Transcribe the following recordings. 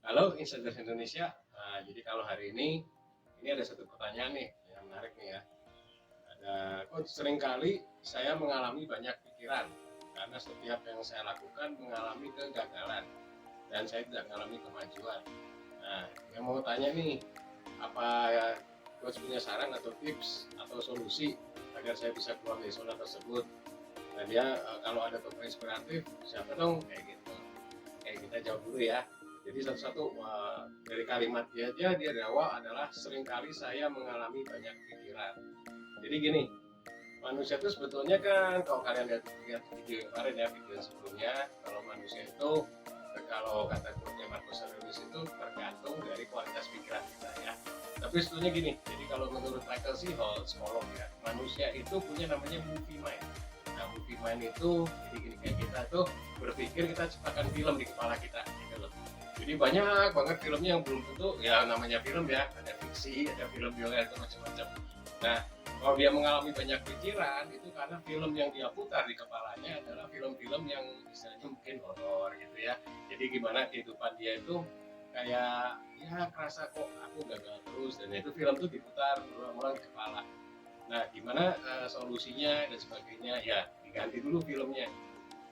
Halo Insiders Indonesia. Nah, jadi kalau hari ini ada satu pertanyaan nih yang menarik nih ya. Kok seringkali saya mengalami banyak pikiran karena setiap yang saya lakukan mengalami kegagalan dan saya tidak mengalami kemajuan. Nah, yang mau tanya nih, apa coach punya saran atau tips atau solusi agar saya bisa keluar dari zona tersebut? Nah, kalau ada tokoh inspiratif, siapa dong kayak gitu. Kayak kita jawab dulu ya. Jadi satu-satu dari kalimat dia dari awal adalah seringkali saya mengalami banyak pikiran. Jadi gini, manusia itu sebetulnya kan kalau kalian lihat video yang kemarin ya, video yang sebelumnya, kalau manusia itu kalau kata quote-nya Marcus Aurelius itu tergantung dari kualitas pikiran kita ya. Tapi sebetulnya gini, jadi kalau menurut Michael C. Hall, psikolog ya, manusia itu punya namanya movie mind. Nah, movie mind itu jadi gini, kayak kita tuh berpikir kita ciptakan film di kepala kita gitu loh. Jadi banyak banget filmnya yang belum tentu ya, namanya film ya, ada fiksi, ada film biola atau macam-macam. Nah, kalau dia mengalami banyak pikiran itu karena film yang dia putar di kepalanya adalah film-film yang istilahnya mungkin horor gitu ya. Jadi gimana kehidupan dia itu kayak ya kerasa kok aku gagal terus, dan itu film tuh diputar berulang-ulang di kepala. Nah, gimana solusinya dan sebagainya? Ya, diganti dulu filmnya.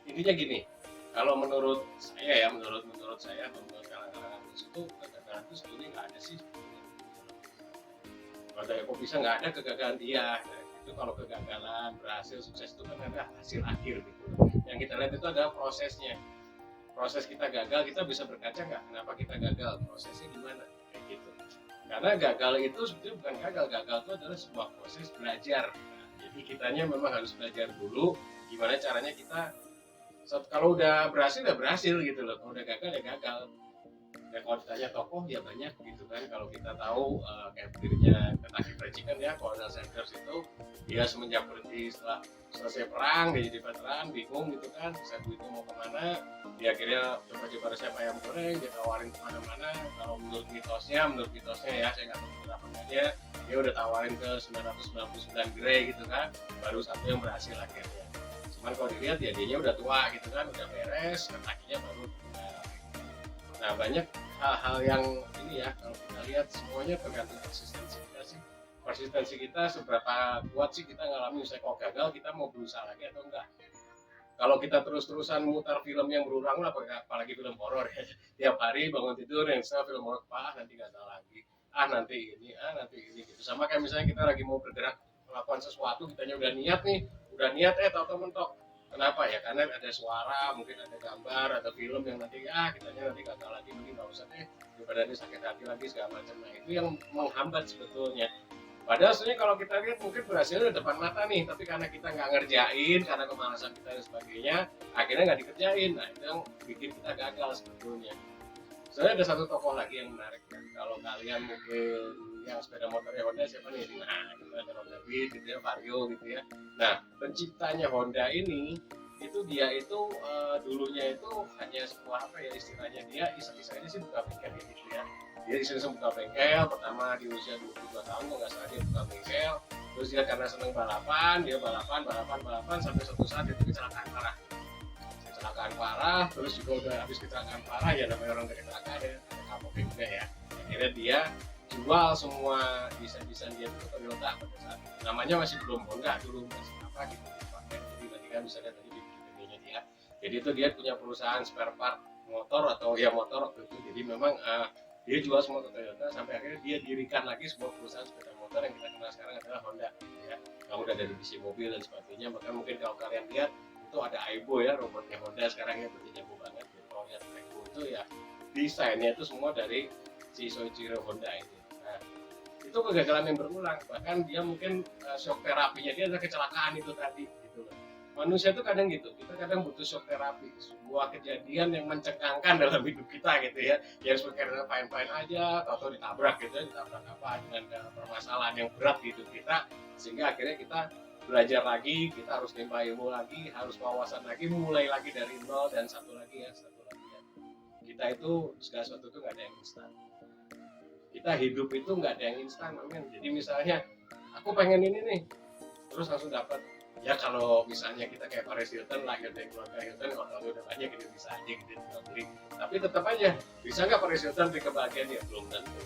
Intinya gini, kalau menurut saya ya, menurut saya atau menurut kalangan itu kegagalan itu sebetulnya nggak ada sih. Kalau kok bisa nggak ada kegagalan dia. Nah, itu kalau kegagalan, berhasil, sukses itu kan ada hasil akhir gitu. Yang kita lihat itu adalah prosesnya. Proses kita gagal, kita bisa berkaca nggak kenapa kita gagal, prosesnya gimana, kayak gitu. Karena gagal itu sebetulnya bukan gagal, gagal itu adalah sebuah proses belajar. Nah, jadi kitanya memang harus belajar dulu gimana caranya kita, kalau udah berhasil ya berhasil gitu loh, kalau udah gagal ya gagal. Ya kalau ditanya tokoh ya banyak gitu kan, kalau kita tahu kayak berdirinya Kentucky Fried Chicken ya, Colonel Sanders itu dia semenjak berhenti setelah selesai perang, dia jadi veteran, bingung gitu kan, bisa duitnya mau kemana, dia akhirnya coba-coba resep ayam goreng, dia tawarin kemana-mana. Kalau menurut mitosnya ya, saya nggak tahu berapa banyak, dia udah tawarin ke 999 gerai gitu kan, baru satu yang berhasil akhirnya. Cuman kalau dilihat ya dia udah tua gitu kan, udah beres, kakinya baru. Nah, banyak hal-hal yang ini ya, kalau kita lihat semuanya tergantung konsistensi kita sih. Konsistensi kita seberapa kuat sih kita ngalami, misalnya kalau gagal kita mau berusaha lagi atau enggak. Kalau kita terus-terusan mutar film yang berulang-ulang, apalagi film horor ya, tiap hari bangun tidur yang sama film horor, nanti gagal lagi, nanti ini gitu. Sama kayak misalnya kita lagi mau bergerak melakukan sesuatu, kitanya udah niat nih, tahu-tahu mentok. Kenapa ya? Karena ada suara, mungkin ada gambar, ada film yang nanti kitanya nanti gagal lagi, mending nggak usah deh, daripada dia sakit hati lagi segala macam. Nah, itu yang menghambat sebetulnya. Padahal sebenarnya kalau kita lihat mungkin berhasilnya di depan mata nih, tapi karena kita nggak ngerjain, karena kemalasan kita dan sebagainya, akhirnya nggak dikerjain. Nah, itu yang bikin kita gagal sebetulnya. Sebenarnya ada satu tokoh lagi yang menarik ya. Kalau kalian mungkin yang sepeda motornya Honda siapa nih? Nah, itu ada Honda Beat gitu ya, Vario gitu ya. Nah, penciptanya Honda ini itu dia itu dulunya itu hanya sebuah apa ya istilahnya, dia iseng-iseng aja sih buka bengkel gitu ya. Dia iseng-iseng buka bengkel, pertama di usia 22 tahun kalau nggak salah dia buka bengkel. Terus dia karena seneng balapan, dia balapan sampai suatu saat itu kecelakaan parah. Terus juga udah habis kecelakaan parah ya, namanya orang dari kecelakaan ya, ada kapoknya juga ya. Akhirnya dia jual semua desain-desain dia itu ke Toyota pada saat itu. Namanya masih belum Honda dulu, masih apa gitu dipakai. Jadi nanti kan bisa lihat tadi di videonya dia. Jadi itu dia punya perusahaan spare part motor atau ya motor waktu itu. Jadi memang dia jual semua ke Toyota sampai akhirnya dia dirikan lagi sebuah perusahaan sepeda motor yang kita kenal sekarang adalah Honda gitu ya. Yang udah dari divisi mobil dan sebagainya. Bahkan mungkin kalau kalian lihat itu ada Aibo ya, robotnya Honda sekarang ya, itu jago banget. Jadi kalau lihat Aibo itu ya desainnya itu semua dari si Soichiro Honda ini. Nah, itu kegagalan yang berulang, bahkan dia mungkin shock terapinya dia adalah kecelakaan itu tadi gitu loh. Manusia itu kadang gitu, kita kadang butuh shock terapi, sebuah kejadian yang mencengangkan dalam hidup kita gitu ya, yang sebenarnya fine-fine aja, atau ditabrak gitu ya, ditabrak apa dengan permasalahan yang berat di hidup kita, sehingga akhirnya kita belajar lagi, kita harus nimba ilmu lagi, harus wawasan lagi, mulai lagi dari nol. Dan satu lagi ya, kita itu segala sesuatu itu nggak ada yang instan. Kita hidup itu nggak ada yang instan, men. Jadi misalnya aku pengen ini nih, terus langsung dapat. Ya kalau misalnya kita kayak Paris Hilton, lahir dari keluarga Hilton, kalau udah banyak itu bisa aja gitu tinggal beli. Tapi tetap aja, bisa nggak Paris Hilton beli kebahagiaan dia? Belum tentu.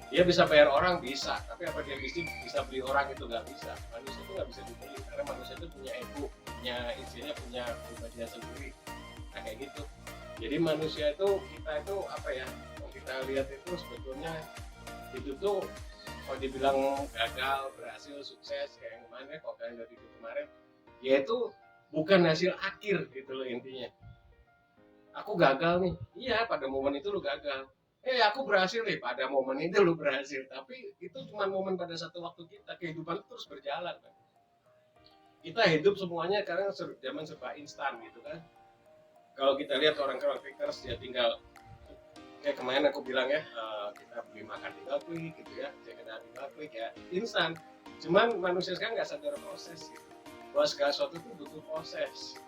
Dia bisa bayar orang bisa, tapi apa dia bisa beli orang? Itu nggak bisa. Manusia itu nggak bisa dibeli karena manusia itu punya ego, punya isinya, punya pribadinya sendiri. Nah kayak gitu. Jadi manusia itu, kita itu apa ya? Kalau kita lihat itu sebetulnya itu tuh kalau dibilang gagal, berhasil, sukses kayak yang kemarin ya, kalau kalian dari video kemarin, ya itu bukan hasil akhir gitu loh intinya. Aku gagal nih, iya pada momen itu lu gagal. Aku berhasil nih, pada momen itu lu berhasil. Tapi itu cuma momen pada satu waktu kita, kehidupan terus berjalan kan. Kita hidup semuanya karena zaman serba instan gitu kan. Kalau kita lihat orang-orang Vickers, dia tinggal kayak kemarin aku bilang ya, kita beli makan tinggal klik gitu ya, cek tinggal klik ya, instan. Cuman manusia sekarang nggak sadar proses gitu. Bahwa segala sesuatu itu butuh proses.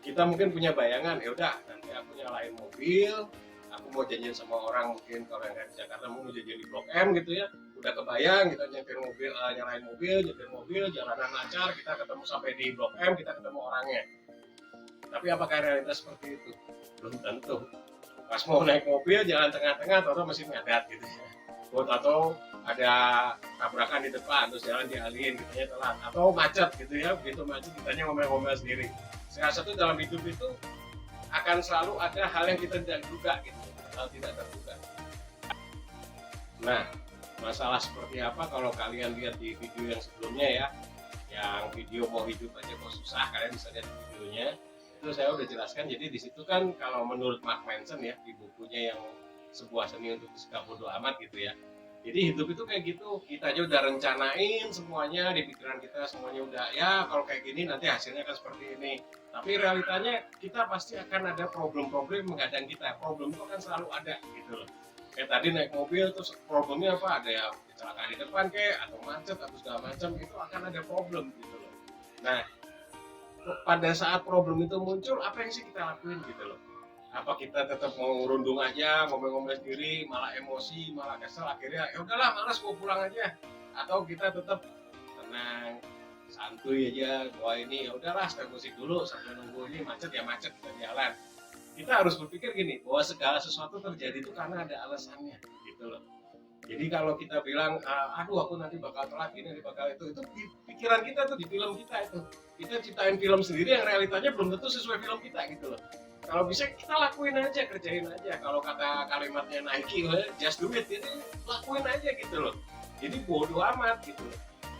Kita mungkin punya bayangan, ya udah nanti aku nyalain mobil, aku mau janjian sama orang mungkin kalau yang dari Jakarta mau janjian di Blok M gitu ya, udah kebayang kita nyetir mobil, nyalain mobil, nyetir mobil, jalanan lancar, kita ketemu sampai di Blok M, kita ketemu orangnya. Tapi apakah realitas seperti itu? Belum tentu. Pas mau naik mobil jalan tengah-tengah atau masih ngadat gitu ya, atau ada tabrakan di depan terus jalan dialihin kitanya telat atau macet gitu ya, begitu macet kitanya ngomel-ngomel sendiri. Segala satu dalam hidup itu akan selalu ada hal yang kita tidak duga gitu, hal tidak terduga. Nah masalah seperti apa kalau kalian lihat di video yang sebelumnya ya, yang video mau hidup aja kok susah, kalian bisa lihat videonya itu saya udah jelaskan. Jadi di situ kan kalau menurut Mark Manson ya, di bukunya yang sebuah seni untuk bersikap bodoh amat gitu ya, jadi hidup itu kayak gitu, kita aja udah rencanain semuanya di pikiran kita, semuanya udah ya kalau kayak gini nanti hasilnya kan seperti ini, tapi realitanya kita pasti akan ada problem-problem menghadang kita. Problem itu kan selalu ada gitu loh. Kayak tadi naik mobil terus problemnya apa, ada yang kecelakaan di depan kayak atau macet atau segala macam, itu akan ada problem gitu loh. Nah pada saat problem itu muncul, apa yang sih kita lakuin gitu loh? Apa kita tetap mau rundung aja, ngomel-ngomel sendiri, malah emosi, malah kesel, akhirnya ya udahlah malas mau pulang aja, atau kita tetap tenang, santuy aja, wah ini ya udahlah step musik dulu sambil nunggu ini macet ya macet, kita jalan. Kita harus berpikir gini, bahwa segala sesuatu terjadi itu karena ada alasannya gitu loh. Jadi kalau kita bilang, aduh aku nanti bakal telat ini, bakal itu pikiran kita tuh, di film kita itu. Kita ciptain film sendiri yang realitanya belum tentu sesuai film kita gitu loh. Kalau bisa kita lakuin aja, kerjain aja. Kalau kata kalimatnya Nike, just do it, jadi lakuin aja gitu loh. Jadi bodoh amat gitu loh.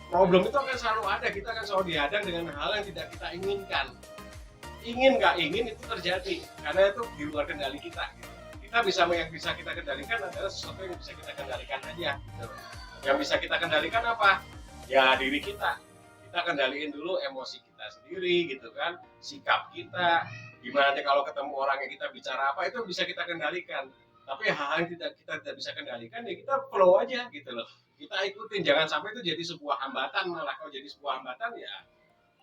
Problem itu akan selalu ada, kita akan selalu dihadang dengan hal yang tidak kita inginkan. Ingin nggak ingin itu terjadi, karena itu di luar kendali kita gitu. Yang bisa kita kendalikan adalah sesuatu yang bisa kita kendalikan aja gitu. Yang bisa kita kendalikan apa? Ya diri kita. Kita kendaliin dulu emosi kita sendiri gitu kan, sikap kita, gimana nanti kalau ketemu orang yang kita bicara apa, itu bisa kita kendalikan. Tapi hal yang kita tidak bisa kendalikan ya kita flow aja gitu loh, kita ikutin, jangan sampai itu jadi sebuah hambatan. Malah kalau jadi sebuah hambatan ya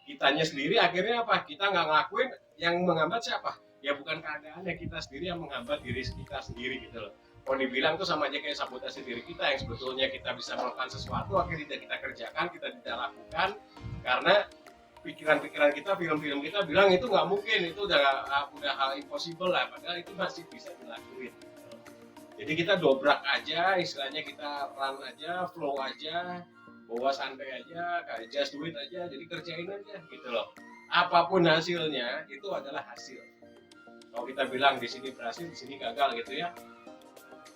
kitanya sendiri akhirnya apa, kita nggak ngelakuin, yang menghambat siapa? Ya bukan keadaannya, kita sendiri yang menghambat diri kita sendiri gitu loh. Kalau dibilang tuh sama aja kayak sabotase diri kita, yang sebetulnya kita bisa melakukan sesuatu akhirnya tidak kita kerjakan, kita tidak lakukan karena pikiran-pikiran kita, film-film kita bilang itu nggak mungkin, itu udah hal impossible lah, padahal itu masih bisa dilakuin. Jadi kita dobrak aja, istilahnya kita run aja, flow aja, bawa santai aja, kayak just do it aja, jadi kerjain aja gitu loh. Apapun hasilnya itu adalah hasil. Kalau kita bilang di sini berhasil, di sini gagal gitu ya,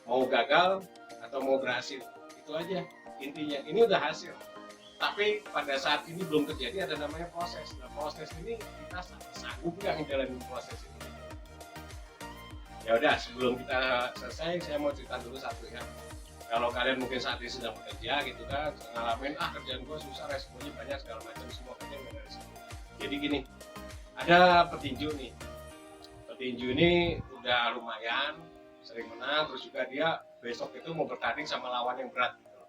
mau gagal atau mau berhasil, itu aja intinya. Ini udah hasil, tapi pada saat ini belum terjadi, ada namanya proses. Nah proses ini kita sanggup nggak ngejalanin proses ini? Ya udah, sebelum kita selesai saya mau cerita dulu satu ya. Kalau kalian mungkin saat ini sedang bekerja gitu kan, ngalamin kerjaan gue susah, resikonya banyak segala macam, semua kerjaan gak ada resiko. Jadi gini, ada petinju nih, petinju ini udah lumayan sering menang, terus juga dia besok itu mau bertanding sama lawan yang berat gitu.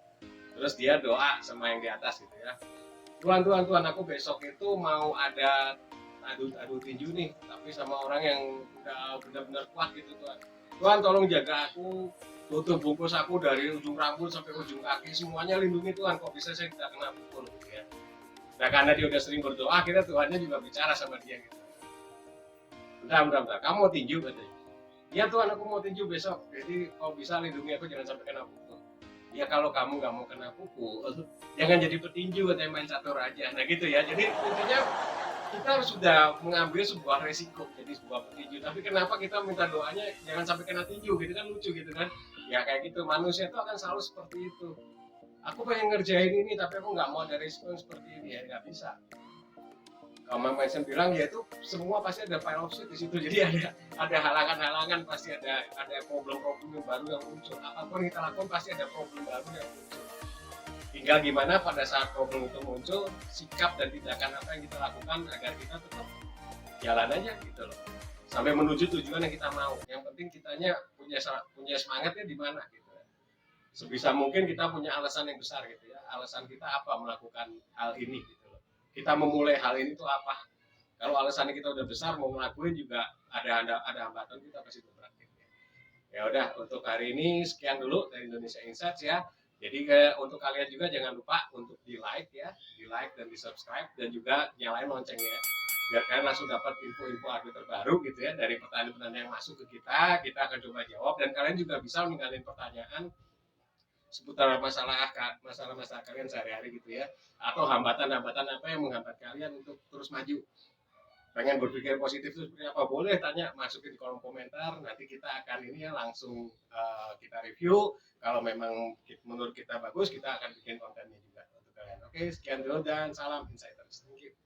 Terus dia doa sama yang di atas gitu ya, Tuhan aku besok itu mau ada adu tinju nih, tapi sama orang yang udah benar-benar kuat gitu Tuhan tolong jaga aku, tutup bungkus aku dari ujung rambut sampai ujung kaki, semuanya lindungi Tuhan, kok bisa saya tidak kena pukul gitu ya. Nah karena dia udah sering berdoa, akhirnya Tuhannya juga bicara sama dia gitu. Bentar, kamu mau tinju katanya. Iya Tuhan, aku mau tinju besok. Jadi kalau bisa lindungi aku jangan sampai kena pukul. Ya kalau kamu nggak mau kena pukul, jangan jadi petinju katanya, main catur aja. Nah gitu ya. Jadi intinya kita sudah mengambil sebuah resiko jadi sebuah petinju. Tapi kenapa kita minta doanya jangan sampai kena tinju gitu kan, lucu gitu kan. Ya kayak gitu, manusia itu akan selalu seperti itu. Aku pengen ngerjain ini tapi aku nggak mau ada resiko seperti ini, ya nggak bisa. Kalau Mama Mason bilang ya itu semua pasti ada file of sheet di situ, jadi ada halangan-halangan, pasti ada problem-problem yang baru yang muncul. Apapun kita lakukan pasti ada problem baru yang muncul. Tinggal gimana pada saat problem itu muncul, sikap dan tindakan apa yang kita lakukan agar kita tetap jalan aja gitu loh, sampai menuju tujuan yang kita mau. Yang penting kitanya punya semangatnya di mana gitu. Sebisa mungkin kita punya alasan yang besar gitu ya. Alasan kita apa melakukan hal ini gitu loh. Kita memulai hal ini tuh apa? Kalau alasannya kita udah besar mau ngelakuin juga ada hambatan, kita pasti berat. Ya udah, untuk hari ini sekian dulu dari Indonesia Insights ya. Jadi untuk kalian juga jangan lupa untuk di like ya, di like dan di subscribe, dan juga nyalain loncengnya biar kalian langsung dapat info-info update terbaru gitu ya dari pertanyaan-pertanyaan yang masuk ke kita akan coba jawab, dan kalian juga bisa ninggalin pertanyaan seputar masalah kalian sehari-hari gitu ya, atau hambatan-hambatan apa yang menghambat kalian untuk terus maju. Pengen berpikir positif itu seperti apa, boleh tanya, masukin di kolom komentar, nanti kita akan ini ya langsung kita review. Kalau memang menurut kita bagus, kita akan bikin kontennya juga untuk kalian. Oke, sekian dulu dan salam insiders. Thank you.